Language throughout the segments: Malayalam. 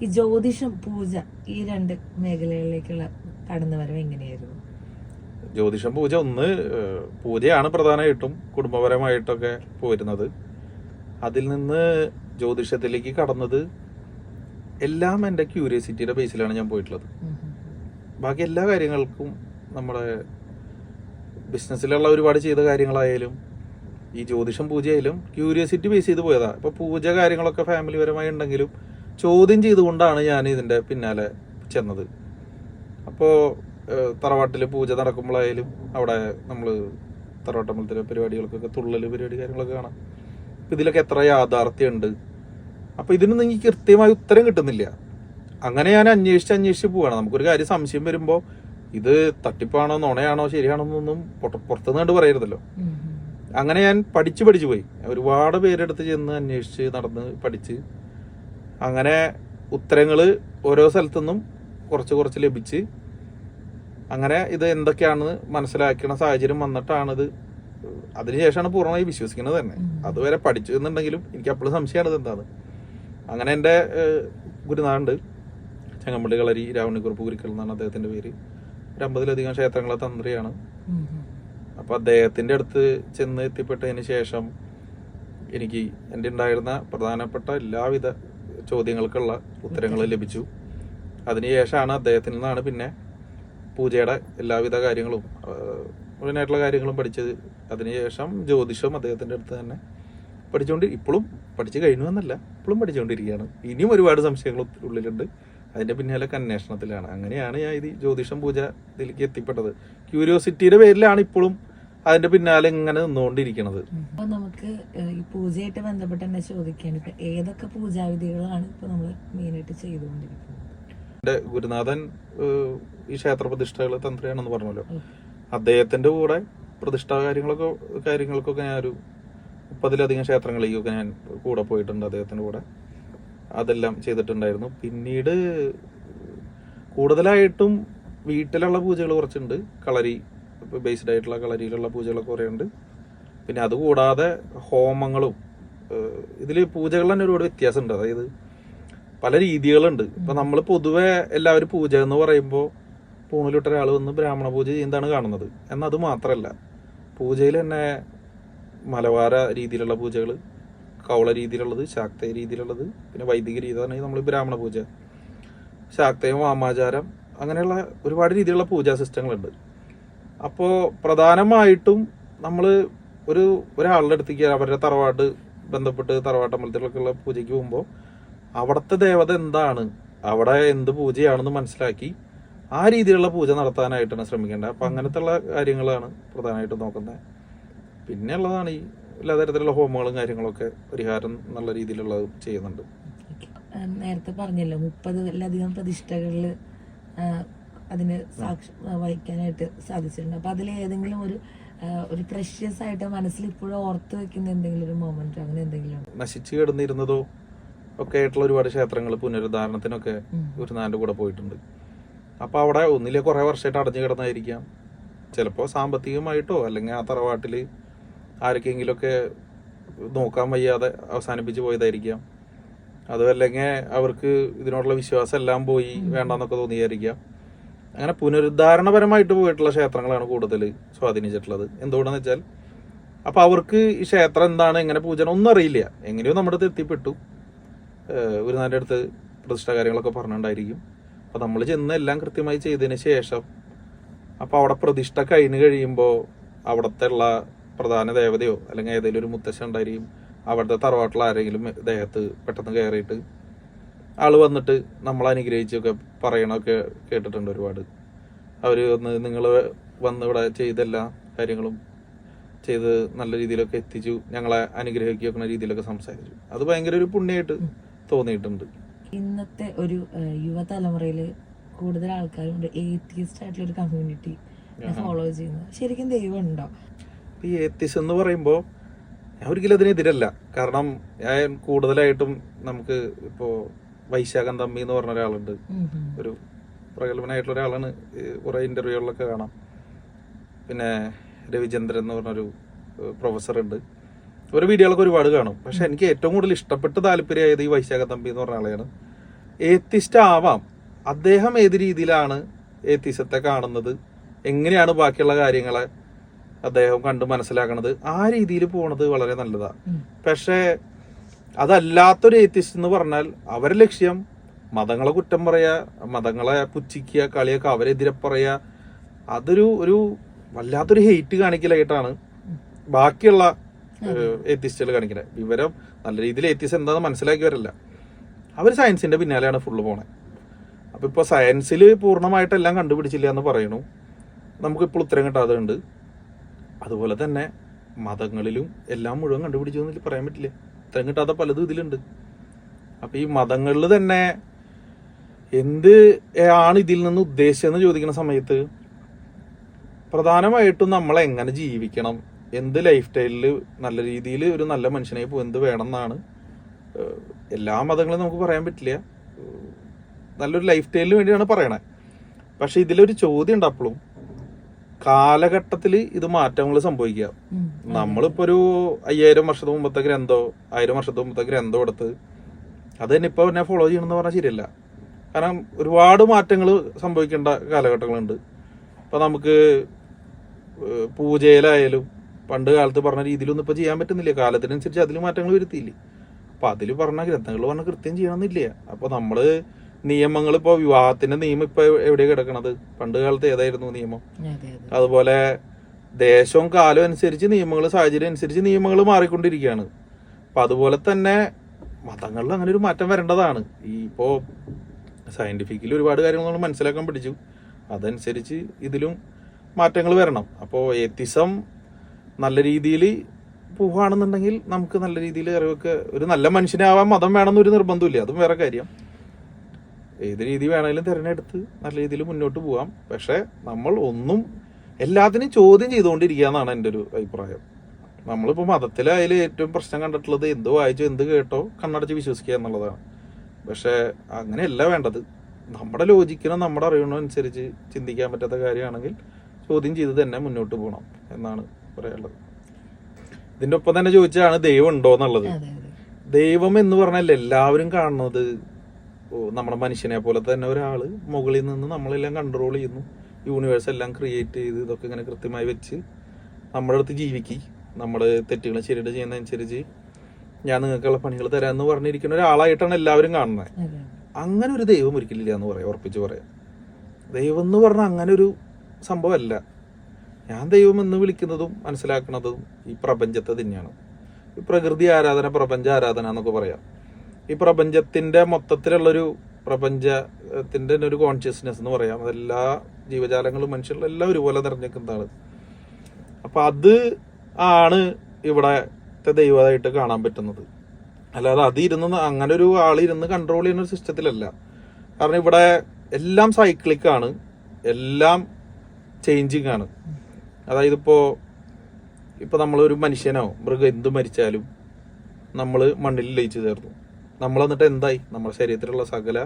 ഈ ജ്യോതിഷം, പൂജ, ഈ രണ്ട് മേഖലകളിലേക്കുള്ള കടന്നുവരവ് എങ്ങനെയായിരുന്നു? ജ്യോതിഷം പൂജ പൂജയാണ് പ്രധാനമായിട്ടും കുടുംബപരമായിട്ടൊക്കെ പോയിരുന്നത്. അതിൽ നിന്ന് ജ്യോതിഷത്തിലേക്ക് കടന്നത് എല്ലാം എൻ്റെ ക്യൂരിയോസിറ്റിയുടെ ബേസിലാണ് ഞാൻ പോയിട്ടുള്ളത്. ബാക്കി എല്ലാ കാര്യങ്ങൾക്കും നമ്മുടെ ബിസിനസ്സിലുള്ള ഒരുപാട് ചെയ്ത കാര്യങ്ങളായാലും ഈ ജ്യോതിഷം പൂജയായാലും ക്യൂരിയോസിറ്റി ബേസ് ചെയ്ത് പോയതാ. ഇപ്പൊ പൂജ കാര്യങ്ങളൊക്കെ ഫാമിലി പരമായി ഉണ്ടെങ്കിലും ചോദ്യം ചെയ്തുകൊണ്ടാണ് ഞാൻ ഇതിന്റെ പിന്നാലെ ചെന്നത്. അപ്പോൾ തറവാട്ടിൽ പൂജ നടക്കുമ്പോഴായാലും അവിടെ നമ്മൾ തറവാട്ടമ്പലത്തിലെ പരിപാടികൾക്കൊക്കെ തുള്ളൽ പരിപാടി കാര്യങ്ങളൊക്കെ കാണാം. ഇതിലൊക്കെ എത്ര യാഥാർത്ഥ്യമുണ്ട്, അപ്പൊ ഇതിനൊന്നും എനിക്ക് കൃത്യമായ ഉത്തരം കിട്ടുന്നില്ല. അങ്ങനെ ഞാൻ അന്വേഷിച്ച് പോവാണ്. നമുക്കൊരു കാര്യം സംശയം വരുമ്പോ ഇത് തട്ടിപ്പാണോ നുണയാണോ ശരിയാണോ എന്നൊന്നും പുറത്തുനിന്ന് കണ്ട് പറയരുതല്ലോ. അങ്ങനെ ഞാൻ പഠിച്ചു പോയി. ഒരുപാട് പേരെടുത്ത് ചെന്ന് അന്വേഷിച്ച് നടന്ന് പഠിച്ച് അങ്ങനെ ഉത്തരങ്ങൾ ഓരോ സ്ഥലത്തുനിന്നും കുറച്ച് ലഭിച്ച് അങ്ങനെ ഇത് എന്തൊക്കെയാണെന്ന് മനസ്സിലാക്കുന്ന സാഹചര്യം വന്നിട്ടാണിത്. അതിനുശേഷമാണ് പൂർണ്ണമായി വിശ്വസിക്കുന്നത് തന്നെ. അതുവരെ പഠിച്ചു എന്നുണ്ടെങ്കിലും എനിക്ക് അപ്പോഴും സംശയമാണ് ഇത് എന്താണ്. അങ്ങനെ എൻ്റെ ഗുരുനാഥുണ്ട്, ചങ്ങമ്പള്ളി കളരി രാവണിക്കുറുപ്പ് ഗുരുക്കൾ എന്നാണ് അദ്ദേഹത്തിന്റെ പേര്. 50-ലധികം ക്ഷേത്രങ്ങളെ തന്ത്രിയാണ്. അപ്പൊ അദ്ദേഹത്തിന്റെ അടുത്ത് ചെന്ന് എത്തിപ്പെട്ടതിന് ശേഷം എനിക്ക് എൻ്റെ ഉണ്ടായിരുന്ന പ്രധാനപ്പെട്ട എല്ലാവിധ ചോദ്യങ്ങൾക്കുള്ള ഉത്തരങ്ങൾ ലഭിച്ചു. അതിനുശേഷമാണ് അദ്ദേഹത്തിൽ നിന്നാണ് പിന്നെ പൂജയുടെ എല്ലാവിധ കാര്യങ്ങളും മുഴുവനായിട്ടുള്ള കാര്യങ്ങളും പഠിച്ചത്. അതിനുശേഷം ജ്യോതിഷം അദ്ദേഹത്തിന്റെ അടുത്ത് തന്നെ ഇപ്പോഴും പഠിച്ചു കഴിഞ്ഞു എന്നല്ല, ഇപ്പോഴും പഠിച്ചുകൊണ്ടിരിക്കുകയാണ്. ഇനിയും ഒരുപാട് സംശയങ്ങൾ ഉള്ളിലുണ്ട്. അതിന്റെ പിന്നാലെ അന്വേഷണത്തിലാണ്. അങ്ങനെയാണ് ഞാൻ ഇത് ജ്യോതിഷം പൂജ ഇതിലേക്ക് എത്തിപ്പെട്ടത്. ക്യൂരിയോസിറ്റിയുടെ പേരിലാണ് ഇപ്പോഴും അതിന്റെ പിന്നാലെ ഇങ്ങനെ നിന്നുകൊണ്ടിരിക്കുന്നത്. അപ്പൊ നമുക്ക് ഈ പൂജയായിട്ട് ബന്ധപ്പെട്ട് തന്നെ ചോദിക്കാൻ, ഇപ്പൊ ഏതൊക്കെ പൂജാവിധികളാണ് ഇപ്പൊ നമ്മൾ മെയിനായിട്ട് ചെയ്തുകൊണ്ടിരിക്കുന്നത്? എന്റെ ഗുരുനാഥൻ ഈ ക്ഷേത്ര പ്രതിഷ്ഠകൾ തന്ത്രിയാണെന്ന് പറഞ്ഞല്ലോ. അദ്ദേഹത്തിന്റെ കൂടെ പ്രതിഷ്ഠാ കാര്യങ്ങൾക്കൊക്കെ ഞാനൊരു 30-ലധികം ക്ഷേത്രങ്ങളിലേക്കൊക്കെ ഞാൻ കൂടെ പോയിട്ടുണ്ട് അദ്ദേഹത്തിന്റെ കൂടെ. അതെല്ലാം ചെയ്തിട്ടുണ്ടായിരുന്നു. പിന്നീട് കൂടുതലായിട്ടും വീട്ടിലുള്ള പൂജകൾ കുറച്ചുണ്ട്. കളരി ബേസ്ഡ് ആയിട്ടുള്ള കളരിയിലുള്ള പൂജകളൊക്കെ കുറേ ഉണ്ട്. പിന്നെ അതുകൂടാതെ ഹോമങ്ങളും ഇതിൽ പൂജകൾ തന്നെ ഒരുപാട് വ്യത്യാസമുണ്ട്. അതായത് പല രീതികളുണ്ട്. ഇപ്പൊ നമ്മൾ പൊതുവെ എല്ലാവരും പൂജ എന്ന് പറയുമ്പോൾ പൂണിലിട്ട ഒരാൾ വന്ന് ബ്രാഹ്മണ പൂജ ചെയ്യുന്നതാണ് കാണുന്നത്. എന്നാൽ അത് മാത്രമല്ല, പൂജയിൽ തന്നെ മലബാര രീതിയിലുള്ള പൂജകൾ, കൗള രീതിയിലുള്ളത്, ശാക്തേയ രീതിയിലുള്ളത്, പിന്നെ വൈദിക രീതി പറഞ്ഞാൽ നമ്മൾ ബ്രാഹ്മണ പൂജ, ശാക്തേയം, വാമാചാരം, അങ്ങനെയുള്ള ഒരുപാട് രീതിയിലുള്ള പൂജാ സിസ്റ്റങ്ങളുണ്ട്. അപ്പോൾ പ്രധാനമായിട്ടും നമ്മൾ ഒരാളുടെ അടുത്തേക്ക് അവരുടെ തറവാട്ട് ബന്ധപ്പെട്ട് തറവാട്ടമ്പലത്തിലൊക്കെയുള്ള പൂജയ്ക്ക് പോകുമ്പോൾ അവിടുത്തെ ദേവത എന്താണ്, അവിടെ എന്ത് പൂജയാണെന്ന് മനസ്സിലാക്കി ആ രീതിയിലുള്ള പൂജ നടത്താനായിട്ടാണ് ശ്രമിക്കേണ്ടത്. അപ്പം അങ്ങനത്തെ ഉള്ള കാര്യങ്ങളാണ് പ്രധാനമായിട്ടും നോക്കുന്നത്. പിന്നെ ഉള്ളതാണ് ഈ എല്ലാ തരത്തിലുള്ള ഹോമങ്ങളും കാര്യങ്ങളൊക്കെ പരിഹാരം എന്നുള്ള രീതിയിലുള്ളത് ചെയ്യുന്നുണ്ട്. നേരത്തെ പറഞ്ഞല്ലോ 30-ലധികം പ്രതിഷ്ഠകളിൽ അതിന് വഹിക്കാനായിട്ട് സാധിച്ചിട്ടുണ്ട്. അപ്പൊ അതിൽ ഏതെങ്കിലും ഒരു പ്രഷ്യസ് ആയിട്ട് മനസ്സിൽ ഇപ്പോഴും ഓർത്ത് വെക്കുന്ന എന്തെങ്കിലും ഒരു മൊമെന്റ് അങ്ങനെ എന്തെങ്കിലും? നശിച്ചു കിടന്നിരുന്നതോ ഒക്കെ ആയിട്ടുള്ള ഒരുപാട് ക്ഷേത്രങ്ങൾ പുനരുദ്ധാരണത്തിനൊക്കെ ഗുരുനാഥന്റെ കൂടെ പോയിട്ടുണ്ട്. അപ്പൊ അവിടെ ഒന്നിലെ കുറെ വർഷമായിട്ട് അടഞ്ഞു കിടന്നായിരിക്കാം. ചിലപ്പോൾ സാമ്പത്തികമായിട്ടോ അല്ലെങ്കിൽ ആ തറവാട്ടില് ആർക്കെങ്കിലുമൊക്കെ നോക്കാൻ വയ്യാതെ അവസാനിപ്പിച്ച് പോയതായിരിക്കാം. അതുമല്ലെങ്കിൽ അവർക്ക് ഇതിനോടുള്ള വിശ്വാസം എല്ലാം പോയി വേണ്ടെന്നൊക്കെ തോന്നിയായിരിക്കാം. അങ്ങനെ പുനരുദ്ധാരണപരമായിട്ട് പോയിട്ടുള്ള ക്ഷേത്രങ്ങളാണ് കൂടുതൽ സ്വാധീനിച്ചിട്ടുള്ളത്. എന്തുകൊണ്ടെന്ന് വെച്ചാൽ അപ്പൊ അവർക്ക് ഈ ക്ഷേത്രം എന്താണ്, എങ്ങനെ പൂജ ഒന്നും അറിയില്ല. എങ്ങനെയോ നമ്മുടെ അടുത്ത് എത്തിപ്പെട്ടു. ഗുരുനാഥന്റെ അടുത്ത് പ്രതിഷ്ഠ കാര്യങ്ങളൊക്കെ പറഞ്ഞിട്ടുണ്ടായിരിക്കും. അപ്പൊ നമ്മൾ ചെന്ന് എല്ലാം കൃത്യമായി ചെയ്തതിന് ശേഷം അപ്പൊ അവിടെ പ്രതിഷ്ഠ കഴിഞ്ഞ് കഴിയുമ്പോൾ അവിടത്തെ ഉള്ള പ്രധാന ദേവതയോ അല്ലെങ്കിൽ ഏതെങ്കിലും ഒരു മുത്തശ്ശൻ ഉണ്ടായിരിക്കും. അവിടുത്തെ തറവാട്ടിൽ ആരെങ്കിലും ദേഹത്ത് പെട്ടെന്ന് കയറിയിട്ട് ആള് വന്നിട്ട് നമ്മൾ അനുഗ്രഹിച്ചൊക്കെ പറയണൊക്കെ കേട്ടിട്ടുണ്ട് ഒരുപാട്. അവര് നിങ്ങൾ വന്ന് ഇവിടെ ചെയ്ത എല്ലാ കാര്യങ്ങളും ചെയ്ത് നല്ല രീതിയിലൊക്കെ എത്തിച്ചു, ഞങ്ങളെ അനുഗ്രഹിക്കുന്ന രീതിയിലൊക്കെ സംസാരിച്ചു. അത് ഭയങ്കര ഒരു പുണ്യമായിട്ട് തോന്നിയിട്ടുണ്ട്. ഇന്നത്തെ ഒരു യുവതലമുറയില് കൂടുതൽ ആൾക്കാരുണ്ട് ഏത്തിസ്റ്റ് ആയിട്ടുള്ള ഒരു കമ്മ്യൂണിറ്റി ഫോളോ ചെയ്യുന്നത്. ശരിക്കും ദൈവം ഉണ്ടോ? ഈ ഏത്തിസ്റ്റ് എന്ന് പറയുമ്പോൾ ഞാൻ ഒരിക്കലും അതിനെതിരല്ല. കാരണം ഞാൻ കൂടുതലായിട്ടും നമുക്ക് ഇപ്പോ വൈശാഖൻ തമ്പി എന്ന് പറഞ്ഞ ഒരാളുണ്ട്, ഒരു പ്രഗത്ഭനായിട്ടുള്ള ഒരാളാണ്. കുറെ ഇന്റർവ്യൂകളിലൊക്കെ കാണാം. പിന്നെ രവിചന്ദ്രൻ എന്ന് പറഞ്ഞൊരു പ്രൊഫസർ ഉണ്ട്. ഒരു വീഡിയോകളൊക്കെ ഒരുപാട് കാണും. പക്ഷെ എനിക്ക് ഏറ്റവും കൂടുതൽ ഇഷ്ടപ്പെട്ട് താല്പര്യമായത് ഈ വൈശാഖ തമ്പി എന്ന് പറഞ്ഞ ആളെയാണ്. ഏത്തിസ്റ്റ് ആവാം. അദ്ദേഹം ഏത് രീതിയിലാണ് ഏത്തിസത്തെ കാണുന്നത്, എങ്ങനെയാണ് ബാക്കിയുള്ള കാര്യങ്ങളെ അദ്ദേഹം കണ്ട് മനസ്സിലാക്കണത്, ആ രീതിയിൽ പോണത് വളരെ നല്ലതാണ്. പക്ഷേ അതല്ലാത്തൊരു ഏത്തിസ്റ്റ് എന്ന് പറഞ്ഞാൽ അവരുടെ ലക്ഷ്യം മതങ്ങളെ കുറ്റം പറയുക, മതങ്ങളെ പുച്ഛിക്കുക, കളിയൊക്കെ അവരെതിരെ പറയുക, ഒരു വല്ലാത്തൊരു ഹെയ്റ്റ് കാണിക്കലായിട്ടാണ് ബാക്കിയുള്ള ഏത്തിസ്റ്റുകൾ കാണിക്കുന്നത്. വിവരം നല്ല രീതിയിൽ ഏത്തിസ്റ്റ് എന്താണെന്ന് മനസ്സിലാക്കിയവരല്ല, അവർ സയൻസിന്റെ പിന്നാലെയാണ് ഫുള്ള് പോണേ. അപ്പൊ ഇപ്പൊ സയൻസിൽ പൂർണ്ണമായിട്ടെല്ലാം കണ്ടുപിടിച്ചില്ല എന്ന് പറയണു, നമുക്കിപ്പോൾ ഉത്തരം കിട്ടാതുണ്ട്. അതുപോലെ തന്നെ മതങ്ങളിലും എല്ലാം മുഴുവൻ കണ്ടുപിടിച്ചു എന്ന് പറയാൻ പറ്റില്ല, ഉത്തരം കിട്ടാത്ത പലതും ഇതിലുണ്ട്. അപ്പൊ ഈ മതങ്ങളിൽ തന്നെ എന്ത് ആണ് ഇതിൽ നിന്ന് ഉദ്ദേശിച്ചെന്ന് ചോദിക്കുന്ന സമയത്ത് പ്രധാനമായിട്ടും നമ്മളെ എങ്ങനെ ജീവിക്കണം, എന്ത് ലൈഫ് സ്റ്റൈലിൽ നല്ല രീതിയിൽ ഒരു നല്ല മനുഷ്യനായി പോകും, എന്ത് വേണം എന്നാണ്. എല്ലാ മതങ്ങളും നമുക്ക് പറയാൻ പറ്റില്ല, നല്ലൊരു ലൈഫ് സ്റ്റൈലിന് വേണ്ടിയാണ് പറയണേ. പക്ഷെ ഇതിലൊരു ചോദ്യം ഉണ്ട്, അപ്പോഴും കാലഘട്ടത്തിൽ ഇത് മാറ്റങ്ങൾ സംഭവിക്കുക. നമ്മളിപ്പോ ഒരു 5000 വർഷത്തിന് മുമ്പത്തെ ഗ്രന്ഥോ 1000 വർഷത്തിന് മുമ്പത്തെ ഗ്രന്ഥം എടുത്ത് അത് തന്നെ ഇപ്പൊ എന്നെ ഫോളോ ചെയ്യണമെന്ന് പറഞ്ഞാൽ ശരിയല്ല. കാരണം ഒരുപാട് മാറ്റങ്ങൾ സംഭവിക്കേണ്ട കാലഘട്ടങ്ങളുണ്ട്. ഇപ്പൊ നമുക്ക് പൂജയിലായാലും പണ്ട് കാലത്ത് പറഞ്ഞ രീതിയിലൊന്നും ഇപ്പൊ ചെയ്യാൻ പറ്റുന്നില്ല, കാലത്തിനനുസരിച്ച് അതിൽ മാറ്റങ്ങൾ വരുത്തിയില്ലേ. അപ്പൊ അതിൽ പറഞ്ഞ ഗ്രന്ഥങ്ങൾ പറഞ്ഞ കൃത്യം ചെയ്യണമെന്നില്ല. അപ്പൊ നമ്മള് നിയമങ്ങൾ, ഇപ്പൊ വിവാഹത്തിന്റെ നിയമം ഇപ്പൊ എവിടെയാണ് കിടക്കണത്, പണ്ട് കാലത്ത് ഏതായിരുന്നു നിയമം? അതുപോലെ ദേശവും കാലവും അനുസരിച്ച് നിയമങ്ങൾ, സാഹചര്യം അനുസരിച്ച് നിയമങ്ങൾ മാറിക്കൊണ്ടിരിക്കുകയാണ്. അപ്പൊ അതുപോലെ തന്നെ മതങ്ങളിൽ അങ്ങനെ ഒരു മാറ്റം വരേണ്ടതാണ്. ഈ ഇപ്പോ സയന്റിഫിക്കലി ഒരുപാട് കാര്യങ്ങൾ നമ്മൾ മനസ്സിലാക്കാൻ പഠിച്ചു, അതനുസരിച്ച് ഇതിലും മാറ്റങ്ങൾ വരണം. അപ്പോൾ ഏത്തിസം നല്ല രീതിയിൽ പോവുകയാണെന്നുണ്ടെങ്കിൽ നമുക്ക് നല്ല രീതിയിൽ അറിവൊക്കെ, ഒരു നല്ല മനുഷ്യനാവാൻ മതം വേണമെന്നൊരു നിർബന്ധമില്ല, അതും വേറെ കാര്യം. ഏത് രീതി വേണമെങ്കിലും തിരഞ്ഞെടുത്ത് നല്ല രീതിയിൽ മുന്നോട്ട് പോവാം. പക്ഷെ നമ്മൾ എല്ലാത്തിനും ചോദ്യം ചെയ്തുകൊണ്ടിരിക്കുക എന്നാണ് എൻ്റെ ഒരു അഭിപ്രായം. നമ്മളിപ്പോൾ മതത്തിലായാലും ഏറ്റവും പ്രശ്നം കണ്ടിട്ടുള്ളത് എന്ത് വായിച്ചോ എന്ത് കേട്ടോ കണ്ണടച്ച് വിശ്വസിക്കുക എന്നുള്ളതാണ്. പക്ഷെ അങ്ങനെയല്ല വേണ്ടത്. നമ്മുടെ ലോജിക്കിനും നമ്മുടെ അറിവിനും അനുസരിച്ച് ചിന്തിക്കാൻ പറ്റാത്ത കാര്യമാണെങ്കിൽ ചോദ്യം ചെയ്ത് തന്നെ മുന്നോട്ട് പോകണം എന്നാണ് പറയാനുള്ളത്. ഇതിന്റെ ഒപ്പം തന്നെ ചോദിച്ചാണ് ദൈവം ഉണ്ടോ എന്നുള്ളത്. ദൈവം എന്ന് പറഞ്ഞാൽ എല്ലാവരും കാണുന്നത് നമ്മുടെ മനുഷ്യനെ പോലെ തന്നെ ഒരാള് മുകളിൽ നിന്ന് നമ്മളെല്ലാം കൺട്രോൾ ചെയ്യുന്നു, യൂണിവേഴ്സ് എല്ലാം ക്രിയേറ്റ് ചെയ്ത് ഇതൊക്കെ ഇങ്ങനെ കൃത്യമായി വെച്ച് നമ്മുടെ അടുത്ത് ജീവിക്കി, നമ്മൾ തെറ്റുകൾ ശരിയായിട്ട് ചെയ്യുന്നതനുസരിച്ച് ഞാൻ നിങ്ങൾക്കുള്ള പണികൾ തരാമെന്ന് പറഞ്ഞിരിക്കുന്ന ഒരാളായിട്ടാണ് എല്ലാവരും കാണുന്നത്. അങ്ങനെ ഒരു ദൈവം ഒരിക്കലില്ല എന്ന് പറയാം, ഉറപ്പിച്ച് പറയാം. ദൈവം എന്ന് പറഞ്ഞാൽ അങ്ങനെ ഒരു സംഭവമല്ല. ഞാൻ ദൈവം എന്ന് വിളിക്കുന്നതും മനസ്സിലാക്കുന്നതും ഈ പ്രപഞ്ചത്തെ തന്നെയാണ്. ഈ പ്രകൃതി ആരാധന, പ്രപഞ്ച ആരാധന എന്നൊക്കെ പറയാം. ഈ പ്രപഞ്ചത്തിന്റെ മൊത്തത്തിലുള്ളൊരു പ്രപഞ്ചത്തിന്റെ ഒരു കോൺഷ്യസ്നെസ് എന്ന് പറയാം. അതെല്ലാ ജീവജാലങ്ങളും മനുഷ്യരും എല്ലാം ഒരുപോലെ നിറഞ്ഞിരിക്കുന്നതാണ്. അപ്പൊ അത് ആണ് ഇവിടത്തെ ദൈവമായിട്ട് കാണാൻ പറ്റുന്നത്. അല്ലാതെ അതിരുന്ന് അങ്ങനെ ഒരു ആളിരുന്ന് കൺട്രോൾ ചെയ്യുന്ന ഒരു സിസ്റ്റത്തിലല്ല. കാരണം ഇവിടെ എല്ലാം സൈക്ലിക്കാണ്, എല്ലാം ചേഞ്ചിങ് ആണ്. അതായത് ഇപ്പൊ നമ്മളൊരു മനുഷ്യനോ മൃഗം എന്ത് മരിച്ചാലും നമ്മൾ മണ്ണിൽ ലയിച്ചു ചേർന്നു. നമ്മൾ എന്നിട്ട് എന്തായി? നമ്മുടെ ശരീരത്തിലുള്ള സകല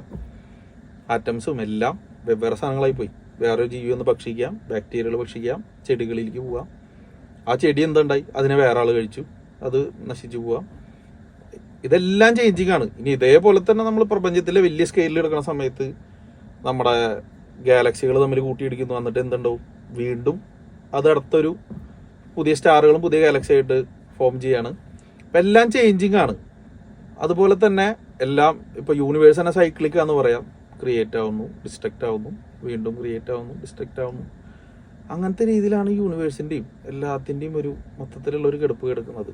ആറ്റംസും എല്ലാം വെവ്വേറെ സാധനങ്ങളായി പോയി. വേറൊരു ജീവി ഒന്ന് ഭക്ഷിക്കാം, ബാക്ടീരിയകൾ ഭക്ഷിക്കാം, ചെടികളിലേക്ക് പോവാം. ആ ചെടി എന്തുണ്ടായി? അതിനെ വേറെ ആൾ കഴിച്ചു, അത് നശിച്ചു പോവാം. ഇതെല്ലാം ചേഞ്ചിങ് ആണ്. ഇനി ഇതേപോലെ തന്നെ നമ്മൾ പ്രപഞ്ചത്തിലെ വലിയ സ്കെയിലിൽ എടുക്കുന്ന സമയത്ത് നമ്മുടെ ഗാലക്സികൾ തമ്മിൽ കൂട്ടിയിടിക്കുന്നു. എന്നിട്ട് എന്തുണ്ടാവും? വീണ്ടും അത് അടുത്തൊരു പുതിയ സ്റ്റാറുകളും പുതിയ ഗാലക്സി ആയിട്ട് ഫോം ചെയ്യാണ്. അപ്പം എല്ലാം ചേഞ്ചിങ് ആണ്. അതുപോലെ തന്നെ എല്ലാം ഇപ്പൊ യൂണിവേഴ്സ് തന്നെ സൈക്ലിക് എന്ന് പറയാം. ക്രിയേറ്റ് ആവുന്നു, ഡിസ്ട്രക്റ്റ് ആവുന്നു, വീണ്ടും ക്രിയേറ്റ് ആവുന്നു, ഡിസ്ട്രക്റ്റ് ആവുന്നു. അങ്ങനത്തെ രീതിയിലാണ് യൂണിവേഴ്സിന്റെയും എല്ലാത്തിന്റെയും ഒരു മൊത്തത്തിലുള്ള ഒരു കിടപ്പ് കിടക്കുന്നത്.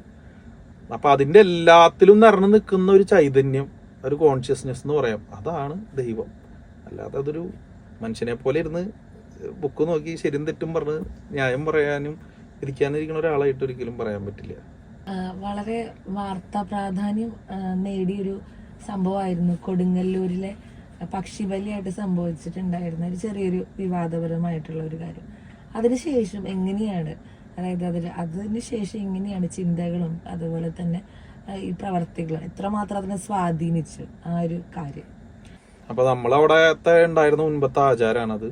അപ്പൊ അതിന്റെ എല്ലാത്തിലും നിറഞ്ഞു നിൽക്കുന്ന ഒരു ചൈതന്യം, ഒരു കോൺഷ്യസ്നെസ് എന്ന് പറയാം, അതാണ് ദൈവം. അല്ലാതെ അതൊരു മനുഷ്യനെ പോലെ ഇരുന്ന് ബുക്ക് നോക്കി ശരിയും തെറ്റും പറഞ്ഞ് ന്യായം പറയാനും ഇരിക്കാനിരിക്കുന്ന ഒരാളായിട്ട് ഒരിക്കലും പറയാൻ പറ്റില്ല. വളരെ വാർത്താ പ്രാധാന്യം നേടിയൊരു സംഭവമായിരുന്നു കൊടുങ്ങല്ലൂരിലെ പക്ഷിബലിയായിട്ട് സംഭവിച്ചിട്ടുണ്ടായിരുന്ന ഒരു ചെറിയൊരു വിവാദപരമായിട്ടുള്ള ഒരു കാര്യം. അതിനുശേഷം എങ്ങനെയാണ്, അതായത് അതിനുശേഷം എങ്ങനെയാണ് ചിന്തകളും അതുപോലെ തന്നെ ഈ പ്രവർത്തികളും എത്രമാത്രം അതിനെ സ്വാധീനിച്ചു ആ ഒരു കാര്യം? അപ്പൊ നമ്മളവിടത്തെ ഉണ്ടായിരുന്ന മുൻപത്തെ ആചാരമാണത്.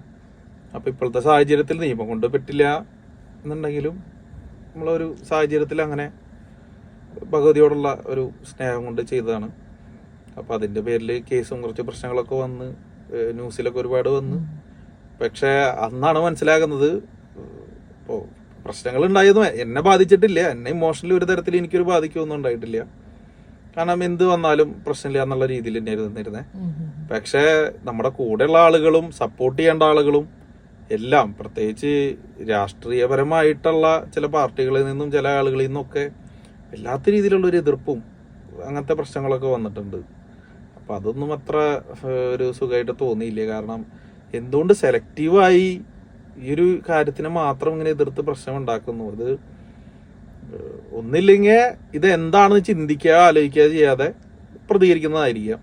അപ്പൊ ഇപ്പോഴത്തെ സാഹചര്യത്തിൽ നിയമം കൊണ്ട് പറ്റില്ല എന്നുണ്ടെങ്കിലും നമ്മളൊരു സാഹചര്യത്തിൽ അങ്ങനെ ഭഗവതിയോടുള്ള ഒരു സ്നേഹം കൊണ്ട് ചെയ്തതാണ്. അപ്പൊ അതിന്റെ പേരിൽ കേസും കുറച്ച് പ്രശ്നങ്ങളൊക്കെ വന്ന് ന്യൂസിലൊക്കെ ഒരുപാട് വന്ന്. പക്ഷെ അന്നാണ് മനസ്സിലാകുന്നത്, ഇപ്പോ പ്രശ്നങ്ങൾ ഉണ്ടായതും എന്നെ ബാധിച്ചിട്ടില്ല, എന്നെ ഇമോഷണലി ഒരു തരത്തിൽ എനിക്കൊരു ബാധിക്കൊന്നും ഉണ്ടായിട്ടില്ല. കാരണം എന്ത് വന്നാലും പ്രശ്നമില്ല എന്നുള്ള രീതിയിൽ തന്നെയായിരുന്നു നിന്നിരുന്നത്. പക്ഷെ നമ്മുടെ കൂടെയുള്ള ആളുകളും സപ്പോർട്ട് ചെയ്യേണ്ട ആളുകളും എല്ലാം, പ്രത്യേകിച്ച് രാഷ്ട്രീയപരമായിട്ടുള്ള ചില പാർട്ടികളിൽ നിന്നും ചില ആളുകളിൽ നിന്നൊക്കെ വല്ലാത്ത രീതിയിലുള്ള ഒരു എതിർപ്പും അങ്ങനത്തെ പ്രശ്നങ്ങളൊക്കെ വന്നിട്ടുണ്ട്. അപ്പൊ അതൊന്നും അത്ര ഒരു സുഖമായിട്ട് തോന്നിയില്ല. കാരണം എന്തുകൊണ്ട് സെലക്റ്റീവായി ഈ ഒരു കാര്യത്തിന് മാത്രം ഇങ്ങനെ എതിർത്ത് പ്രശ്നം ഉണ്ടാക്കുന്നു? ഇത് ഒന്നില്ലെങ്കിൽ ഇത് എന്താണെന്ന് ചിന്തിക്കുക, ആലോചിക്കുക ചെയ്യാതെ പ്രതികരിക്കുന്നതായിരിക്കാം.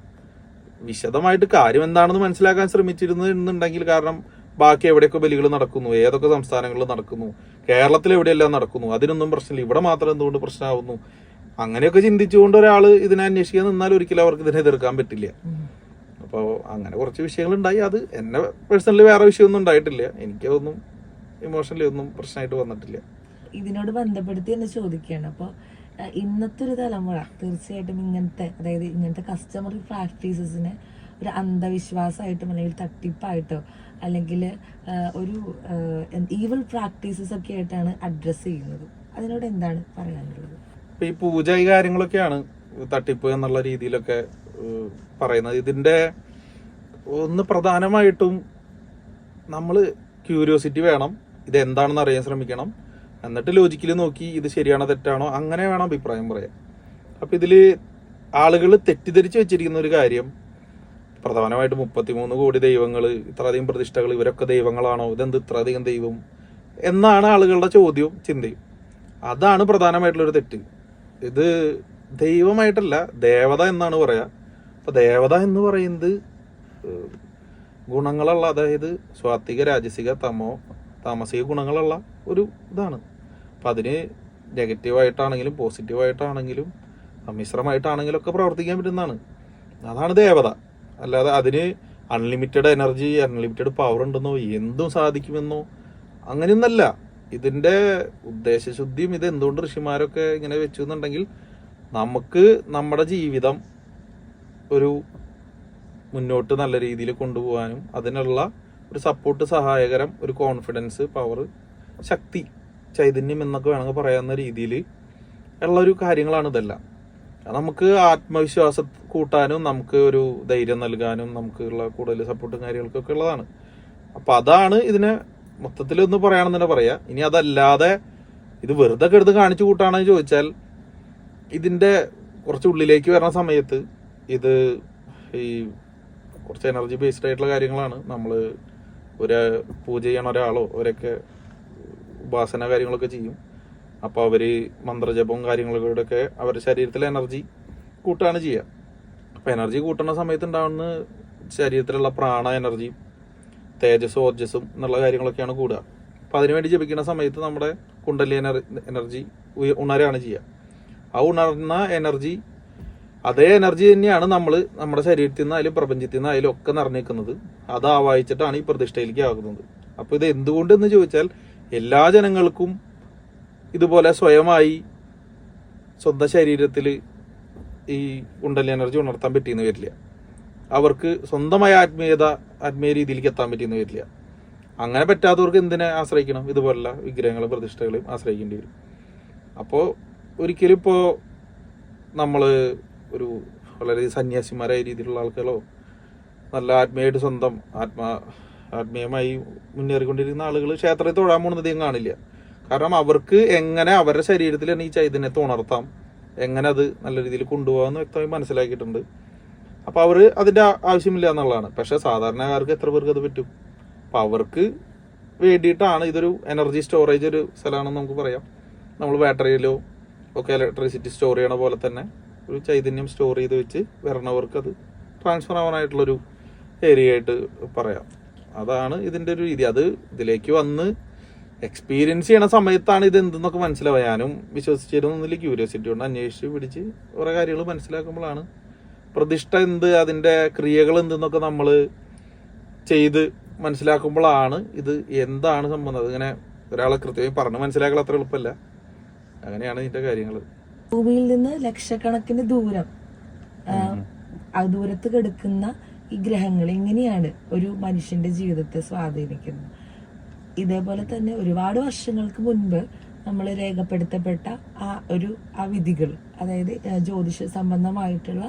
വിശദമായിട്ട് കാര്യം എന്താണെന്ന് മനസ്സിലാക്കാൻ ശ്രമിച്ചിരുന്നു എന്നുണ്ടെങ്കിൽ, കാരണം ബാക്കി എവിടെയൊക്കെ ബലികൾ നടക്കുന്നു, ഏതൊക്കെ സംസ്ഥാനങ്ങളിൽ നടക്കുന്നു, കേരളത്തിൽ എവിടെയെല്ലാം നടക്കുന്നു, അതിനൊന്നും പ്രശ്നമില്ല, ഇവിടെ മാത്രം എന്തുകൊണ്ട് പ്രശ്നമാവുന്നു, അങ്ങനെയൊക്കെ ചിന്തിച്ചുകൊണ്ട് ഒരാൾ ഇതിനെ അന്വേഷിക്കാൻ നിന്നാൽ ഒരിക്കലും അവർക്ക് ഇതിനെ എതിർക്കാൻ പറ്റില്ല. അപ്പോൾ അങ്ങനെ കുറച്ച് വിഷയങ്ങളുണ്ടായി. അത് എന്നെ പേഴ്സണലി വേറെ വിഷയമൊന്നും ഉണ്ടായിട്ടില്ല, എനിക്കതൊന്നും ഇമോഷണലി ഒന്നും പ്രശ്നമായിട്ട് വന്നിട്ടില്ല. ഇതിനോട് ബന്ധപ്പെടുത്തി എന്ന് ചോദിക്കുകയാണ്. അപ്പോൾ ഇന്നത്തെ ഒരു തലമുറ തീർച്ചയായിട്ടും ഇങ്ങനത്തെ, അതായത് ഇങ്ങനത്തെ കസ്റ്റമർ പ്രാക്ടീസസിനെ ഒരു അന്ധവിശ്വാസമായിട്ടും അല്ലെങ്കിൽ തട്ടിപ്പായിട്ടോ അല്ലെങ്കിൽ ഒരു ഈവൽ പ്രാക്ടീസസ് ഒക്കെ ആയിട്ടാണ് അഡ്രസ്സ് ചെയ്യുന്നത്. അതിനോട് എന്താണ് പറയാനുള്ളത്? ഇപ്പൊ ഈ പൂജ ഈ കാര്യങ്ങളൊക്കെയാണ് തട്ടിപ്പ് എന്നുള്ള രീതിയിലൊക്കെ പറയുന്നത്. ഇതിന്റെ ഒന്ന് പ്രധാനമായിട്ടും നമ്മൾ ക്യൂരിയോസിറ്റി വേണം, ഇത് എന്താണെന്ന് അറിയാൻ ശ്രമിക്കണം, എന്നിട്ട് ലോജിക്കലി നോക്കി ഇത് ശരിയാണോ തെറ്റാണോ അങ്ങനെ വേണം അഭിപ്രായം പറയാം. അപ്പൊ ഇതില് ആളുകൾ തെറ്റിദ്ധരിച്ച് വെച്ചിരിക്കുന്ന ഒരു കാര്യം, പ്രധാനമായിട്ട് 33 കോടി ദൈവങ്ങൾ, ഇത്രയധികം പ്രതിഷ്ഠകൾ, ഇവരൊക്കെ ദൈവങ്ങളാണോ, ഇതെന്ത് ഇത്രയധികം ദൈവം എന്നാണ് ആളുകളുടെ ചോദ്യവും ചിന്തയും. അതാണ് പ്രധാനമായിട്ടുള്ളൊരു തെറ്റ്. ഇത് ദൈവമായിട്ടല്ല, ദേവത എന്നാണ് പറയാ. അപ്പൊ ദേവത എന്ന് പറയുന്നത് ഗുണങ്ങളുള്ള, അതായത് സ്വാത്വിക, രാജസിക, താമസിക ഗുണങ്ങളുള്ള ഒരു ഇതാണ്. അപ്പൊ അതിന് നെഗറ്റീവായിട്ടാണെങ്കിലും പോസിറ്റീവായിട്ടാണെങ്കിലും സമ്മിശ്രമായിട്ടാണെങ്കിലും ഒക്കെ പ്രവർത്തിക്കാൻ പറ്റുന്നതാണ്. അതാണ് ദേവത. അല്ലാതെ അതിന് അൺലിമിറ്റഡ് എനർജി, അൺലിമിറ്റഡ് പവർ ഉണ്ടെന്നോ എന്തും സാധിക്കുമെന്നോ അങ്ങനെയൊന്നല്ല. ഇതിന്റെ ഉദ്ദേശശുദ്ധിയും ഇത് എന്തുകൊണ്ട് ഋഷിമാരൊക്കെ ഇങ്ങനെ വെച്ചു എന്നുണ്ടെങ്കിൽ, നമുക്ക് നമ്മുടെ ജീവിതം ഒരു മുന്നോട്ട് നല്ല രീതിയിൽ കൊണ്ടുപോകാനും അതിനുള്ള ഒരു സപ്പോർട്ട്, സഹായകരം, ഒരു കോൺഫിഡൻസ്, പവർ, ശക്തി, ചൈതന്യം എന്നൊക്കെ വേണമെങ്കിൽ പറയാവുന്ന രീതിയിൽ ഉള്ളൊരു കാര്യങ്ങളാണ് ഇതെല്ലാം. നമുക്ക് ആത്മവിശ്വാസം കൂട്ടാനും നമുക്ക് ഒരു ധൈര്യം നൽകാനും നമുക്കുള്ള കൂടുതൽ സപ്പോർട്ടും കാര്യങ്ങൾക്കൊക്കെ ഉള്ളതാണ്. അപ്പൊ അതാണ് ഇതിനെ മൊത്തത്തിൽ ഒന്ന് പറയുകയാണെന്ന് തന്നെ പറയാം. ഇനി അതല്ലാതെ ഇത് വെറുതെ എടുത്ത് കാണിച്ചു കൂട്ടാണെന്ന് ചോദിച്ചാൽ, ഇതിന്റെ കുറച്ച് ഉള്ളിലേക്ക് വരുന്ന സമയത്ത് ഇത് ഈ കുറച്ച് എനർജി ബേസ്ഡ് ആയിട്ടുള്ള കാര്യങ്ങളാണ്. നമ്മൾ ഒരു പൂജ ചെയ്യണ ഒരാളോ അവരൊക്കെ ഉപാസന കാര്യങ്ങളൊക്കെ ചെയ്യും. അപ്പോൾ അവര് മന്ത്രജപവും കാര്യങ്ങളൊക്കെ അവരുടെ ശരീരത്തിലെ എനർജി കൂട്ടുകയാണ് ചെയ്യുക. അപ്പൊ എനർജി കൂട്ടുന്ന സമയത്ത് ഉണ്ടാവുന്ന ശരീരത്തിലുള്ള പ്രാണ എനർജി, തേജസ്സും ഓർജസ്സും എന്നുള്ള കാര്യങ്ങളൊക്കെയാണ് കൂടുക. അപ്പൊ അതിനുവേണ്ടി ജപിക്കുന്ന സമയത്ത് നമ്മുടെ കുണ്ടലി എനർജി ഉണരാണ് ചെയ്യുക. ആ ഉണർന്ന എനർജി, അതേ എനർജി തന്നെയാണ് നമ്മൾ നമ്മുടെ ശരീരത്തിൽ നിന്നായാലും പ്രപഞ്ചത്തിൽ നിന്നായാലും ഒക്കെ നിറഞ്ഞിരിക്കുന്നത്. അത് ആവാഹിച്ചിട്ടാണ് ഈ പ്രതിഷ്ഠയിലേക്ക് ആകുന്നത്. അപ്പൊ ഇത് എന്തുകൊണ്ടെന്ന് ചോദിച്ചാൽ, എല്ലാ ജനങ്ങൾക്കും ഇതുപോലെ സ്വയമായി സ്വന്തം ശരീരത്തിൽ ഈ കുണ്ടലി എനർജി ഉണർത്താൻ പറ്റിയെന്ന് വരില്ല. അവർക്ക് സ്വന്തമായ ആത്മീയ രീതിയിലേക്ക് എത്താൻ പറ്റിയെന്ന് വരില്ല. അങ്ങനെ പറ്റാത്തവർക്ക് എന്തിനെ ആശ്രയിക്കണം? ഇതുപോലുള്ള വിഗ്രഹങ്ങളും പ്രതിഷ്ഠകളെയും ആശ്രയിക്കേണ്ടി വരും. അപ്പോൾ ഒരിക്കലും ഇപ്പോൾ നമ്മൾ ഒരു വളരെ സന്യാസിമാരായ രീതിയിലുള്ള ആൾക്കാരോ നല്ല ആത്മീയമായിട്ട് സ്വന്തം ആത്മീയമായി മുന്നേറിക്കൊണ്ടിരിക്കുന്ന ആളുകൾ ക്ഷേത്രത്തിൽ തൊഴാൻ പോകുന്നത് അധികം കാണില്ല. കാരണം അവർക്ക് എങ്ങനെ അവരുടെ ശരീരത്തിൽ തന്നെ ഈ ചൈതന്യത്തെ ഉണർത്താം, എങ്ങനെ അത് നല്ല രീതിയിൽ കൊണ്ടുപോകാമെന്ന് വ്യക്തമായി മനസ്സിലാക്കിയിട്ടുണ്ട്. അപ്പൊ അവർ അതിന്റെ ആവശ്യമില്ല എന്നുള്ളതാണ്. പക്ഷെ സാധാരണക്കാർക്ക് എത്ര പേർക്ക് അത് പറ്റും? അപ്പൊ അവർക്ക് വേണ്ടിയിട്ടാണ് ഇതൊരു എനർജി സ്റ്റോറേജ് ഒരു സ്ഥലമാണെന്ന് നമുക്ക് പറയാം. നമ്മൾ ബാറ്ററിയിലോ ഒക്കെ ഇലക്ട്രിസിറ്റി സ്റ്റോർ ചെയ്യണ പോലെ തന്നെ ഒരു ചൈതന്യം സ്റ്റോർ ചെയ്ത് വെച്ച് വരണവർക്ക് അത് ട്രാൻസ്ഫർ ആവാനായിട്ടുള്ളൊരു ഏരിയ ആയിട്ട് പറയാം. അതാണ് ഇതിന്റെ ഒരു രീതി. അത് ഇതിലേക്ക് വന്ന് എക്സ്പീരിയൻസ് ചെയ്യണ സമയത്താണ് ഇത് എന്തെന്നൊക്കെ മനസ്സിലാവുക. ഞാനും വിശ്വസിച്ചിരുന്നില്ല, ക്യൂരിയോസിറ്റി കൊണ്ട് അന്വേഷിച്ച് പിടിച്ച് കുറെ കാര്യങ്ങൾ മനസ്സിലാക്കുമ്പോഴാണ് പ്രതിഷ്ഠ എന്ത്, അതിന്റെ ക്രിയകൾ എന്തെന്നൊക്കെ നമ്മൾ ചെയ്ത് മനസ്സിലാക്കുമ്പോഴാണ് ഇത് എന്താണ് സംബന്ധം. അതിങ്ങനെ ഒരാളെ കൃത്യമായി പറഞ്ഞ് മനസ്സിലാക്കാൻ അത്ര എളുപ്പമല്ല. അങ്ങനെയാണ് ഇതിന്റെ കാര്യങ്ങൾ. ഭൂമിയിൽ നിന്ന് ലക്ഷക്കണക്കിന് ദൂരം ദൂരത്ത് കിടക്കുന്ന ഈ ഗ്രഹങ്ങൾ എങ്ങനെയാണ് ഒരു മനുഷ്യന്റെ ജീവിതത്തെ സ്വാധീനിക്കുന്നത്. ഇതേപോലെ തന്നെ ഒരുപാട് വർഷങ്ങൾക്ക് മുൻപ് നമ്മൾ രേഖപ്പെടുത്തപ്പെട്ട ആ വിധികൾ, അതായത് ജ്യോതിഷ സംബന്ധമായിട്ടുള്ള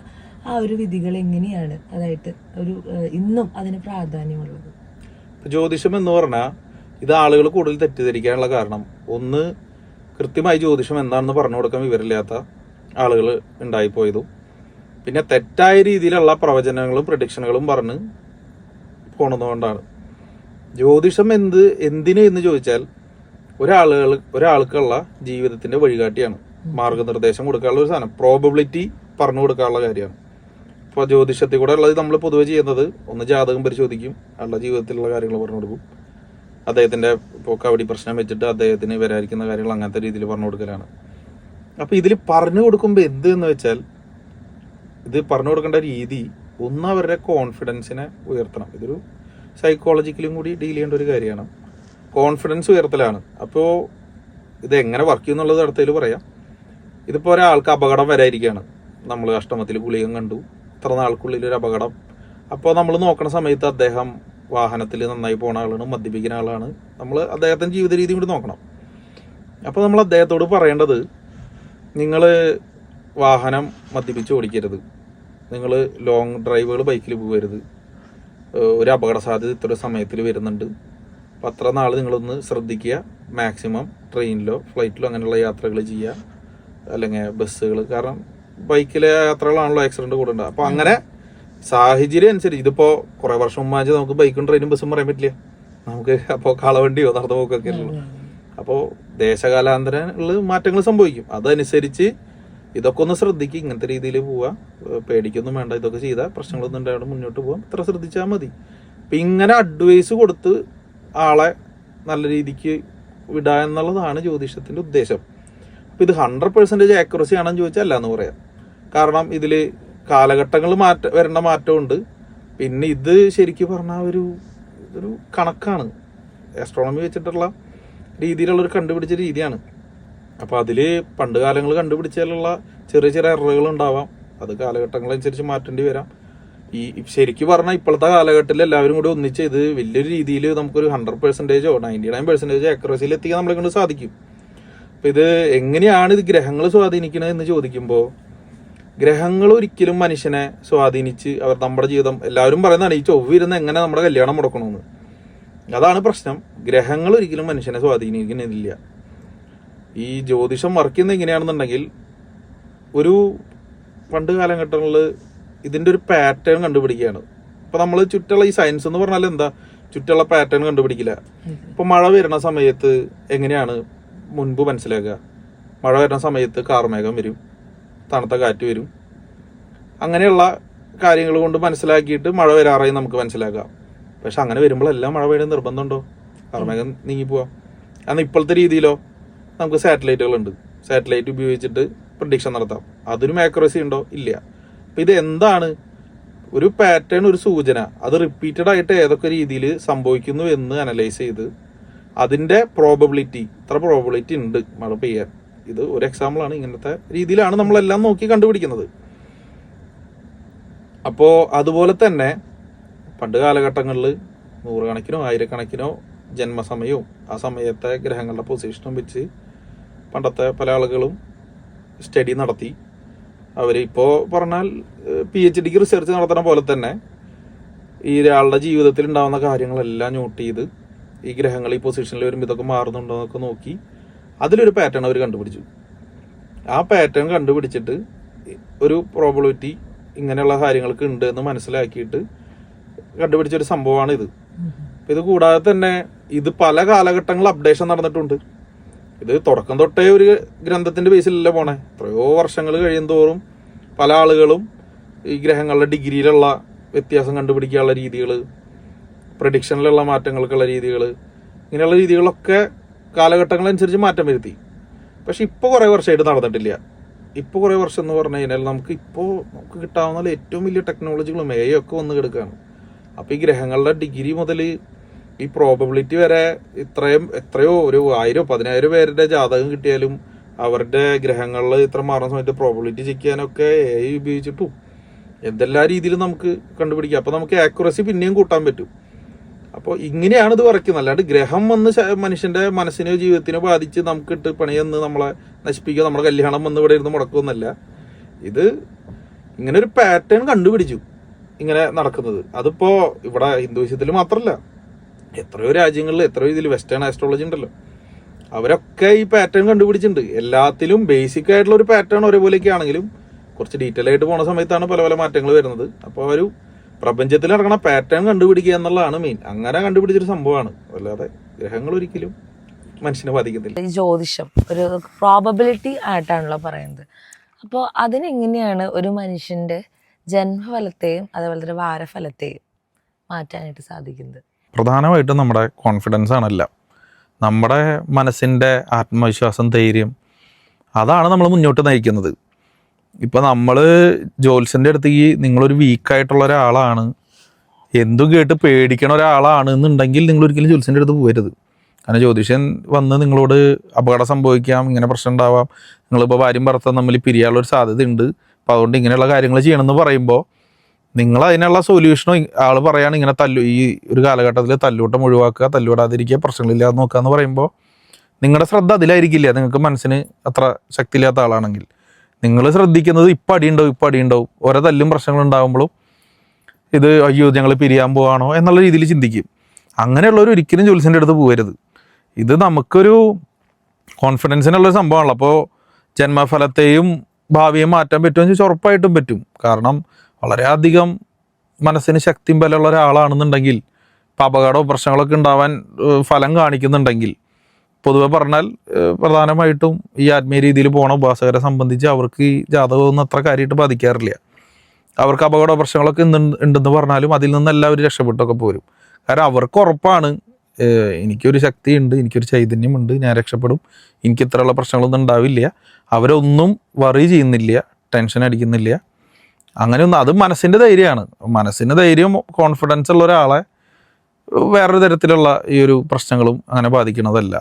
ആ ഒരു വിധികൾ എങ്ങനെയാണ് അതായത് ഇന്നും അതിന് പ്രാധാന്യമുള്ളത്. ജ്യോതിഷം എന്ന് പറഞ്ഞാൽ ഇത് ആളുകൾ കൂടുതൽ തെറ്റിദ്ധരിക്കാനുള്ള കാരണം, ഒന്ന് കൃത്യമായി ജ്യോതിഷം എന്താണെന്ന് പറഞ്ഞു കൊടുക്കാൻ വിവരമില്ലാത്ത ആളുകൾ ഉണ്ടായിപ്പോയതും, പിന്നെ തെറ്റായ രീതിയിലുള്ള പ്രവചനങ്ങളും പ്രഡിക്ഷനുകളും പറഞ്ഞ് പോണതുകൊണ്ടാണ്. ജ്യോതിഷം എന്തിന് എന്ന് ചോദിച്ചാൽ ഒരാൾക്കുള്ള ജീവിതത്തിന്റെ വഴികാട്ടിയാണ്, മാർഗനിർദ്ദേശം കൊടുക്കാനുള്ള ഒരു സാധനം, പ്രോബബിലിറ്റി പറഞ്ഞു കൊടുക്കാനുള്ള കാര്യമാണ്. ഇപ്പോൾ ജ്യോതിഷത്തിൽ കൂടെ ഉള്ളത് നമ്മൾ പൊതുവെ ചെയ്യുന്നത്, ഒന്ന് ജാതകം പരിശോധിക്കും, അയാളുടെ ജീവിതത്തിലുള്ള കാര്യങ്ങൾ പറഞ്ഞു കൊടുക്കും, അദ്ദേഹത്തിന്റെ ഇപ്പോൾ കവടി പ്രശ്നം വെച്ചിട്ട് അദ്ദേഹത്തിന് വരാതിരിക്കുന്ന കാര്യങ്ങൾ അങ്ങനത്തെ രീതിയിൽ പറഞ്ഞു കൊടുക്കലാണ്. അപ്പൊ ഇതിൽ പറഞ്ഞു കൊടുക്കുമ്പോൾ എന്ത് എന്ന് വെച്ചാൽ, ഇത് പറഞ്ഞു കൊടുക്കേണ്ട രീതി ഒന്ന് അവരുടെ കോൺഫിഡൻസിനെ ഉയർത്തണം. ഇതൊരു സൈക്കോളജിക്കലും കൂടി ഡീൽ ചെയ്യേണ്ട ഒരു കാര്യമാണ്. കോൺഫിഡൻസ് ഉയർത്തലാണ്. അപ്പോൾ ഇത് എങ്ങനെ വർക്ക് ചെയ്യും എന്നുള്ളത് അടുത്തതിൽ പറയാം. ഇതിപ്പോൾ ഒരാൾക്ക് അപകടം വരാതിരിക്കുകയാണ്, നമ്മൾ അഷ്ടമത്തിൽ ഗുളികം കണ്ടു, ഇത്ര നാൾക്കുള്ളിൽ ഒരു അപകടം. അപ്പോൾ നമ്മൾ നോക്കുന്ന സമയത്ത് അദ്ദേഹം വാഹനത്തിൽ നന്നായി പോണ ആളാണ്, മദ്യപിക്കുന്ന ആളാണ്, നമ്മൾ അദ്ദേഹത്തിൻ്റെ ജീവിത രീതി കൂടി നോക്കണം. അപ്പോൾ നമ്മൾ അദ്ദേഹത്തോട് പറയേണ്ടത്, നിങ്ങൾ വാഹനം മദ്യപിച്ച് ഓടിക്കരുത്, നിങ്ങൾ ലോങ് ഡ്രൈവുകൾ ബൈക്കിൽ പോകരുത്, ഒരു അപകട സാധ്യത ഇത്ര സമയത്തിൽ വരുന്നുണ്ട്, അപ്പം അത്ര നാൾ നിങ്ങളൊന്ന് ശ്രദ്ധിക്കുക, മാക്സിമം ട്രെയിനിലോ ഫ്ലൈറ്റിലോ അങ്ങനെയുള്ള യാത്രകൾ ചെയ്യുക, അല്ലെങ്കിൽ ബസ്സുകൾ, കാരണം ബൈക്കിലെ യാത്രകളാണല്ലോ ആക്സിഡന്റ് കൂടെ ഉണ്ടാകുക. അപ്പോൾ അങ്ങനെ സാഹചര്യം അനുസരിച്ച്, ഇതിപ്പോൾ കുറേ വർഷം മുമ്പ് നമുക്ക് ബൈക്കും ട്രെയിനും ബസ്സും പറയാൻ പറ്റില്ല, നമുക്ക് അപ്പോൾ കാളവണ്ടിയോ നടന്നു പോക്കൊക്കെ ഉള്ളൂ. അപ്പോൾ ദേശകാലാന്തരങ്ങളിൽ മാറ്റങ്ങൾ സംഭവിക്കും, അതനുസരിച്ച് ഇതൊക്കെ ഒന്ന് ശ്രദ്ധിക്കുക, ഇങ്ങനത്തെ രീതിയിൽ പോവുക, പേടിക്കൊന്നും വേണ്ട, ഇതൊക്കെ ചെയ്താൽ പ്രശ്നങ്ങളൊന്നും ഉണ്ടായിട്ട് മുന്നോട്ട് പോകാം, ഇത്ര ശ്രദ്ധിച്ചാൽ മതി. അപ്പം ഇങ്ങനെ അഡ്വൈസ് കൊടുത്ത് ആളെ നല്ല രീതിക്ക് വിടുക എന്നുള്ളതാണ് ജ്യോതിഷത്തിന്റെ ഉദ്ദേശം. അപ്പം ഇത് 100% ആക്യുറസി ആണെന്ന് ചോദിച്ചാൽ അല്ല എന്ന് പറയാം. കാരണം ഇതിൽ കാലഘട്ടങ്ങൾ വരേണ്ട മാറ്റമുണ്ട്. പിന്നെ ഇത് ശരിക്കും പറഞ്ഞാൽ ഒരു കണക്കാണ്, ആസ്ട്രോണമി വെച്ചിട്ടുള്ള രീതിയിലുള്ളൊരു കണ്ടുപിടിച്ച രീതിയാണ്. അപ്പോൾ അതിൽ പണ്ട് കാലങ്ങൾ കണ്ടുപിടിച്ചാലുള്ള ചെറിയ ചെറിയ എററുകൾ ഉണ്ടാവാം, അത് കാലഘട്ടങ്ങളനുസരിച്ച് മാറ്റേണ്ടി വരാം. ഈ ശരിക്കും പറഞ്ഞാൽ ഇപ്പോഴത്തെ കാലഘട്ടത്തിൽ എല്ലാവരും കൂടി ഒന്നിച്ച് ഇത് വലിയൊരു രീതിയിൽ നമുക്കൊരു 100%, 99% ആക്യുറസിയിൽ എത്തിക്കാൻ നമ്മളെ കൊണ്ട് സാധിക്കും. അപ്പം ഇത് എങ്ങനെയാണ് ഇത് ഗ്രഹങ്ങൾ സ്വാധീനിക്കുന്നത് എന്ന് ചോദിക്കുമ്പോൾ, ഗ്രഹങ്ങൾ ഒരിക്കലും മനുഷ്യനെ സ്വാധീനിച്ച് നമ്മുടെ ജീവിതം, എല്ലാവരും പറയുന്നതാണ് ഈ ചൊവ്വിരുന്ന് എങ്ങനെ നമ്മുടെ കല്യാണം മുടക്കണമെന്ന്. അതാണ് പ്രശ്നം. ഗ്രഹങ്ങൾ ഒരിക്കലും മനുഷ്യനെ സ്വാധീനിക്കുന്നില്ല. ഈ ജ്യോതിഷം വർക്ക് ചെയ്യുന്നത് എങ്ങനെയാണെന്നുണ്ടെങ്കിൽ, ഒരു പണ്ട് കാലഘട്ടങ്ങളിൽ ഇതിൻ്റെ ഒരു പാറ്റേൺ കണ്ടുപിടിക്കുകയാണ്. ഇപ്പം നമ്മൾ ചുറ്റുള്ള ഈ സയൻസ് എന്ന് പറഞ്ഞാൽ എന്താ, ചുറ്റുള്ള പാറ്റേൺ കണ്ടുപിടിക്കില്ല. ഇപ്പം മഴ വരുന്ന സമയത്ത് എങ്ങനെയാണ് മുൻപ് മനസ്സിലാക്കുക, മഴ വരുന്ന സമയത്ത് കാർമേഘം വരും, തണുത്ത കാറ്റ് വരും, അങ്ങനെയുള്ള കാര്യങ്ങൾ കൊണ്ട് മനസ്സിലാക്കിയിട്ട് മഴ വരാറായി നമുക്ക് മനസ്സിലാക്കാം. പക്ഷെ അങ്ങനെ വരുമ്പോഴെല്ലാം മഴ പെയ്യുന്ന നിർബന്ധമുണ്ടോ, കാർമേഘം നീങ്ങിപ്പോവാം. എന്നാൽ ഇപ്പോഴത്തെ രീതിയിലോ നമുക്ക് സാറ്റലൈറ്റുകളുണ്ട്, സാറ്റലൈറ്റ് ഉപയോഗിച്ചിട്ട് പ്രഡിക്ഷൻ നടത്താം, അതിനും ആക്യുറസി ഉണ്ടോ, ഇല്ല. അപ്പം ഇത് എന്താണ്, ഒരു പാറ്റേൺ, ഒരു സൂചന, അത് റിപ്പീറ്റഡ് ആയിട്ട് ഏതൊക്കെ രീതിയിൽ സംഭവിക്കുന്നു എന്ന് അനലൈസ് ചെയ്ത് അതിൻ്റെ പ്രോബബിലിറ്റി, ഇത്ര പ്രോബബിലിറ്റി ഉണ്ട് മഴ പെയ്യാൻ, ഇത് ഒരു എക്സാമ്പിളാണ്. ഇങ്ങനത്തെ രീതിയിലാണ് നമ്മളെല്ലാം നോക്കി കണ്ടുപിടിക്കുന്നത്. അപ്പോൾ അതുപോലെ തന്നെ പണ്ട് കാലഘട്ടങ്ങളിൽ നൂറുകണക്കിനോ ആയിരക്കണക്കിനോ ജന്മസമയവും ആ സമയത്തെ ഗ്രഹങ്ങളുടെ പൊസിഷനും വെച്ച് പണ്ടത്തെ പല ആളുകളും സ്റ്റഡി നടത്തി. അവർ ഇപ്പോൾ പറഞ്ഞാൽ PhDക്ക് റിസർച്ച് നടത്തുന്ന പോലെ തന്നെ ഈ ഒരാളുടെ ജീവിതത്തിൽ ഉണ്ടാകുന്ന കാര്യങ്ങളെല്ലാം നോട്ട് ചെയ്ത് ഈ ഗ്രഹങ്ങൾ ഈ പൊസിഷനിൽ വരുമ്പോൾ ഇതൊക്കെ മാറുന്നുണ്ടോ എന്നൊക്കെ നോക്കി അതിലൊരു പാറ്റേൺ അവർ കണ്ടുപിടിച്ചു. ആ പാറ്റേൺ കണ്ടുപിടിച്ചിട്ട് ഒരു പ്രോബബിലിറ്റി ഇങ്ങനെയുള്ള കാര്യങ്ങൾക്ക് ഉണ്ട് എന്ന് മനസ്സിലാക്കിയിട്ട് കണ്ടുപിടിച്ചൊരു സംഭവമാണ് ഇത്. ഇത് കൂടാതെ തന്നെ ഇത് പല കാലഘട്ടങ്ങളിൽ അപ്ഡേഷൻ നടന്നിട്ടുണ്ട്. ഇത് തുടക്കം തൊട്ടേ ഒരു ഗ്രന്ഥത്തിന്റെ ബേസിലല്ല പോണേ. എത്രയോ വർഷങ്ങൾ കഴിയുന്തോറും പല ആളുകളും ഈ ഗ്രഹങ്ങളുടെ ഡിഗ്രിയിലുള്ള വ്യത്യാസം കണ്ടുപിടിക്കാനുള്ള രീതികൾ, പ്രഡിക്ഷനിലുള്ള മാറ്റങ്ങൾക്കുള്ള രീതികൾ, ഇങ്ങനെയുള്ള രീതികളൊക്കെ കാലഘട്ടങ്ങളനുസരിച്ച് മാറ്റം വരുത്തി. പക്ഷെ ഇപ്പോൾ കുറേ വർഷമായിട്ട് നടന്നിട്ടില്ല. ഇപ്പോൾ കുറേ വർഷം എന്ന് പറഞ്ഞു കഴിഞ്ഞാൽ നമുക്ക് കിട്ടാവുന്ന ഏറ്റവും വലിയ ടെക്നോളജികളും AI ഒക്കെ വന്ന് കിടക്കുകയാണ്. അപ്പോൾ ഈ ഗ്രഹങ്ങളുടെ ഡിഗ്രി മുതൽ ഈ പ്രോബബിലിറ്റി വരെ എത്രയോ ഒരു 1000-10,000 പേരുടെ ജാതകം കിട്ടിയാലും അവരുടെ ഗ്രഹങ്ങളിൽ ഇത്ര മാറുന്ന സമയത്ത് പ്രോബബിലിറ്റി ചെക്ക് ചെയ്യാനൊക്കെ AI ഉപയോഗിച്ചിട്ടും എന്തെല്ലാ രീതിയിലും നമുക്ക് കണ്ടുപിടിക്കാം. അപ്പോൾ നമുക്ക് ആക്യുറസി പിന്നെയും കൂട്ടാൻ പറ്റും. അപ്പോൾ ഇങ്ങനെയാണ് ഇത് വരയ്ക്കുന്നത്. അല്ലാണ്ട് ഗ്രഹം വന്ന് മനുഷ്യൻ്റെ മനസ്സിനെയോ ജീവിതത്തിനോ ബാധിച്ച് നമുക്കിട്ട് പണിയെന്ന് നമ്മളെ നശിപ്പിക്കുക, നമ്മുടെ കല്യാണം വന്ന് ഇവിടെ ഇരുന്ന് മുടക്കുമെന്നല്ല. ഇത് ഇങ്ങനെ ഒരു പാറ്റേൺ കണ്ടുപിടിച്ചു ഇങ്ങനെ നടക്കുന്നത്. അതിപ്പോൾ ഇവിടെ ഹിന്ദുയിസത്തിൽ മാത്രമല്ല, എത്രയോ രാജ്യങ്ങളിൽ എത്രയോ ഇതിൽ വെസ്റ്റേൺ ആസ്ട്രോളജി ഉണ്ടല്ലോ, അവരൊക്കെ ഈ പാറ്റേൺ കണ്ടുപിടിച്ചിട്ടുണ്ട്. എല്ലാത്തിലും ബേസിക് ആയിട്ടുള്ള ഒരു പാറ്റേൺ ഒരേപോലെയൊക്കെ ആണെങ്കിലും കുറച്ച് ഡീറ്റെയിൽ ആയിട്ട് പോണ സമയത്താണ് പല പല മാറ്റങ്ങൾ വരുന്നത്. അപ്പോൾ ഒരു പ്രപഞ്ചത്തിൽ നടക്കണ പാറ്റേൺ കണ്ടുപിടിക്കുക എന്നുള്ളതാണ് മെയിൻ. അങ്ങനെ കണ്ടുപിടിച്ചൊരു സംഭവമാണ്, അല്ലാതെ ഗ്രഹങ്ങൾ ഒരിക്കലും മനുഷ്യനെ ബാധിക്കത്തില്ല. ഈ ജ്യോതിഷം ഒരു പ്രോബബിലിറ്റി ആയിട്ടാണല്ലോ പറയുന്നത്. അപ്പോൾ അതിനെങ്ങനെയാണ് ഒരു മനുഷ്യൻ്റെ ജന്മഫലത്തെയും അതേപോലെ തന്നെ വാരഫലത്തെയും മാറ്റാനായിട്ട് സാധിക്കുന്നത്? പ്രധാനമായിട്ടും നമ്മുടെ കോൺഫിഡൻസ് ആണല്ല, നമ്മുടെ മനസ്സിൻ്റെ ആത്മവിശ്വാസം, ധൈര്യം, അതാണ് നമ്മൾ മുന്നോട്ട് നയിക്കുന്നത്. ഇപ്പോൾ നമ്മൾ ജോത്സ്യൻ്റെ അടുത്തേക്ക് നിങ്ങളൊരു വീക്കായിട്ടുള്ള ഒരാളാണ്, എന്തും കേട്ട് പേടിക്കണ ഒരാളാണ് എന്നുണ്ടെങ്കിൽ നിങ്ങൾ ഒരിക്കലും ജോത്സ്യൻ്റെ അടുത്ത് പോകരുത്. കാരണം ജ്യോതിഷൻ വന്ന് നിങ്ങളോട് അപകടം സംഭവിക്കാം, ഇങ്ങനെ പ്രശ്നം ഉണ്ടാവാം, നിങ്ങളിപ്പോൾ ഭാര്യയും ഭർത്താവും തമ്മിൽ പിരിയാനുള്ളൊരു സാധ്യത ഉണ്ട്, അപ്പോൾ അതുകൊണ്ട് ഇങ്ങനെയുള്ള കാര്യങ്ങൾ ചെയ്യണമെന്ന് പറയുമ്പോൾ നിങ്ങൾ അതിനുള്ള സൊല്യൂഷനോ ആൾ പറയുകയാണ് ഇങ്ങനെ ഈ ഒരു കാലഘട്ടത്തിൽ തല്ലൂട്ടം ഒഴിവാക്കുക, തല്ലൂടാതിരിക്കുക, പ്രശ്നങ്ങളില്ലാതെ നോക്കുക എന്ന് പറയുമ്പോൾ നിങ്ങളുടെ ശ്രദ്ധ അതിലായിരിക്കില്ല. നിങ്ങൾക്ക് മനസ്സിന് അത്ര ശക്തിയില്ലാത്ത ആളാണെങ്കിൽ നിങ്ങൾ ശ്രദ്ധിക്കുന്നത് ഇപ്പം അടിയുണ്ടാവും, ഓരോ തല്ലും പ്രശ്നങ്ങളുണ്ടാകുമ്പോഴും ഇത് അയ്യോ ഞങ്ങൾ പിരിയാൻ പോവാണോ എന്നുള്ള രീതിയിൽ ചിന്തിക്കും. അങ്ങനെയുള്ളവർ ഒരിക്കലും ജ്യോത്സ്യൻ്റെ അടുത്ത് പോകരുത്. ഇത് നമുക്കൊരു കോൺഫിഡൻസിനുള്ളൊരു സംഭവമാണല്ലോ. അപ്പോൾ ജന്മഫലത്തെയും ഭാവിയെയും മാറ്റാൻ പറ്റുമെന്ന് ചോദിച്ചാൽ ഉറപ്പായിട്ടും പറ്റും. കാരണം വളരെയധികം മനസ്സിന് ശക്തിയും ബലമുള്ള ഒരാളാണെന്നുണ്ടെങ്കിൽ, ഇപ്പം അപകടവും പ്രശ്നങ്ങളൊക്കെ ഉണ്ടാവാൻ ഫലം കാണിക്കുന്നുണ്ടെങ്കിൽ, പൊതുവെ പറഞ്ഞാൽ പ്രധാനമായിട്ടും ഈ ആത്മീയ രീതിയിൽ പോണ ഉപാസകരെ സംബന്ധിച്ച് അവർക്ക് ഈ ജാതകമൊന്നും അത്ര കാര്യമായിട്ട് ബാധിക്കാറില്ല. അവർക്ക് അപകട പ്രശ്നങ്ങളൊക്കെ ഉണ്ടെന്ന് പറഞ്ഞാലും അതിൽ നിന്ന് എല്ലാവരും രക്ഷപ്പെട്ടൊക്കെ പോരും. കാരണം അവർക്ക് ഉറപ്പാണ് എനിക്കൊരു ശക്തിയുണ്ട്, എനിക്കൊരു ചൈതന്യമുണ്ട്, ഞാൻ രക്ഷപ്പെടും, എനിക്ക് ഇത്രയുള്ള പ്രശ്നങ്ങളൊന്നും ഉണ്ടാവില്ല. അവരൊന്നും വറി ചെയ്യുന്നില്ല, ടെൻഷൻ അടിക്കുന്നില്ല, അങ്ങനെയൊന്നും. അത് മനസ്സിൻ്റെ ധൈര്യമാണ്. മനസ്സിൻ്റെ ധൈര്യം, കോൺഫിഡൻസ് ഉള്ള ഒരാളെ വേറൊരു തരത്തിലുള്ള ഈ ഒരു പ്രശ്നങ്ങളും അങ്ങനെ ബാധിക്കുന്നതല്ല.